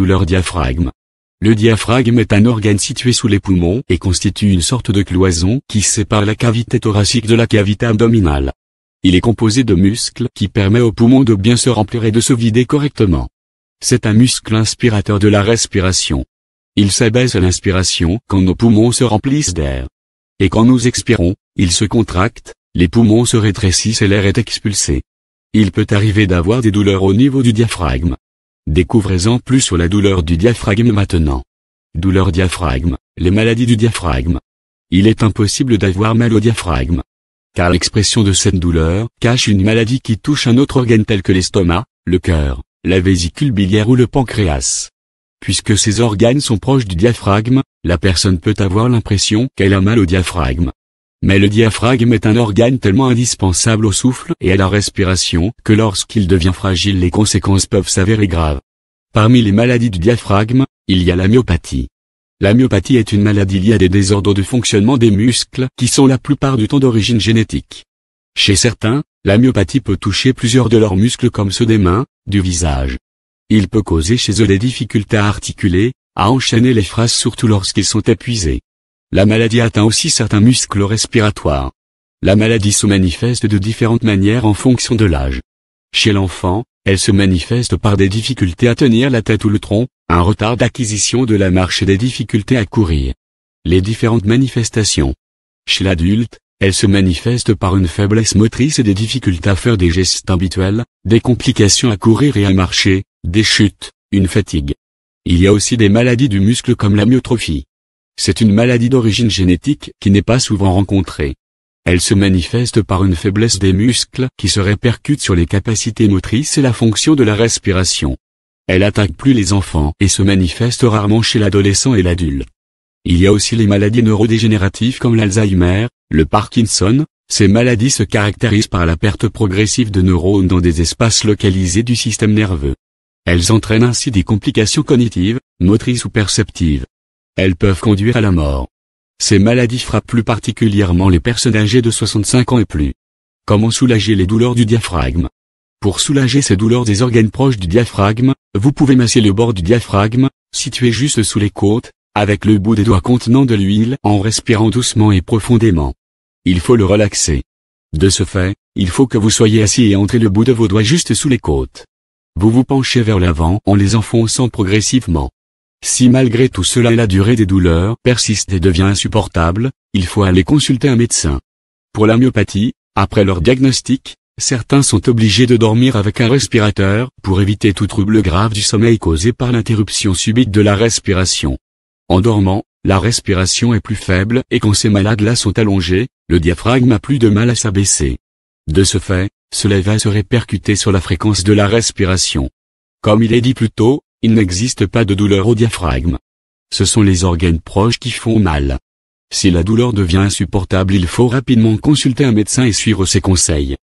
douleur diaphragme. Le diaphragme est un organe situé sous les poumons et constitue une sorte de cloison qui sépare la cavité thoracique de la cavité abdominale. Il est composé de muscles qui permet aux poumons de bien se remplir et de se vider correctement. C'est un muscle inspirateur de la respiration. Il s'abaisse à l'inspiration quand nos poumons se remplissent d'air. Et quand nous expirons, il se contracte, les poumons se rétrécissent et l'air est expulsé. Il peut arriver d'avoir des douleurs au niveau du diaphragme. Découvrez-en plus sur la douleur du diaphragme maintenant. Douleur diaphragme, les maladies du diaphragme. Il est impossible d'avoir mal au diaphragme. Car l'expression de cette douleur cache une maladie qui touche un autre organe tel que l'estomac, le cœur, la vésicule biliaire ou le pancréas. Puisque ces organes sont proches du diaphragme, la personne peut avoir l'impression qu'elle a mal au diaphragme. Mais le diaphragme est un organe tellement indispensable au souffle et à la respiration que lorsqu'il devient fragile les conséquences peuvent s'avérer graves. Parmi les maladies du diaphragme, il y a la myopathie. La myopathie est une maladie liée à des désordres de fonctionnement des muscles qui sont la plupart du temps d'origine génétique. Chez certains, la myopathie peut toucher plusieurs de leurs muscles comme ceux des mains, du visage. Il peut causer chez eux des difficultés à articuler, à enchaîner les phrases surtout lorsqu'ils sont épuisés. La maladie atteint aussi certains muscles respiratoires. La maladie se manifeste de différentes manières en fonction de l'âge. Chez l'enfant, elle se manifeste par des difficultés à tenir la tête ou le tronc, un retard d'acquisition de la marche et des difficultés à courir. Les différentes manifestations. Chez l'adulte, elle se manifeste par une faiblesse motrice et des difficultés à faire des gestes habituels, des complications à courir et à marcher, des chutes, une fatigue. Il y a aussi des maladies du muscle comme la myotrophie. C'est une maladie d'origine génétique qui n'est pas souvent rencontrée. Elle se manifeste par une faiblesse des muscles qui se répercute sur les capacités motrices et la fonction de la respiration. Elle attaque plus les enfants et se manifeste rarement chez l'adolescent et l'adulte. Il y a aussi les maladies neurodégénératives comme l'Alzheimer, le Parkinson. Ces maladies se caractérisent par la perte progressive de neurones dans des espaces localisés du système nerveux. Elles entraînent ainsi des complications cognitives, motrices ou perceptives. Elles peuvent conduire à la mort. Ces maladies frappent plus particulièrement les personnes âgées de 65 ans et plus. Comment soulager les douleurs du diaphragme? Pour soulager ces douleurs des organes proches du diaphragme, vous pouvez masser le bord du diaphragme, situé juste sous les côtes, avec le bout des doigts contenant de l'huile en respirant doucement et profondément. Il faut le relaxer. De ce fait, il faut que vous soyez assis et entrez le bout de vos doigts juste sous les côtes. Vous vous penchez vers l'avant en les enfonçant progressivement. Si malgré tout cela la durée des douleurs persiste et devient insupportable, il faut aller consulter un médecin. Pour la myopathie, après leur diagnostic, certains sont obligés de dormir avec un respirateur pour éviter tout trouble grave du sommeil causé par l'interruption subite de la respiration. En dormant, la respiration est plus faible et quand ces malades-là sont allongés, le diaphragme a plus de mal à s'abaisser. De ce fait, cela va se répercuter sur la fréquence de la respiration. Comme il est dit plus tôt, il n'existe pas de douleur au diaphragme. Ce sont les organes proches qui font mal. Si la douleur devient insupportable, il faut rapidement consulter un médecin et suivre ses conseils.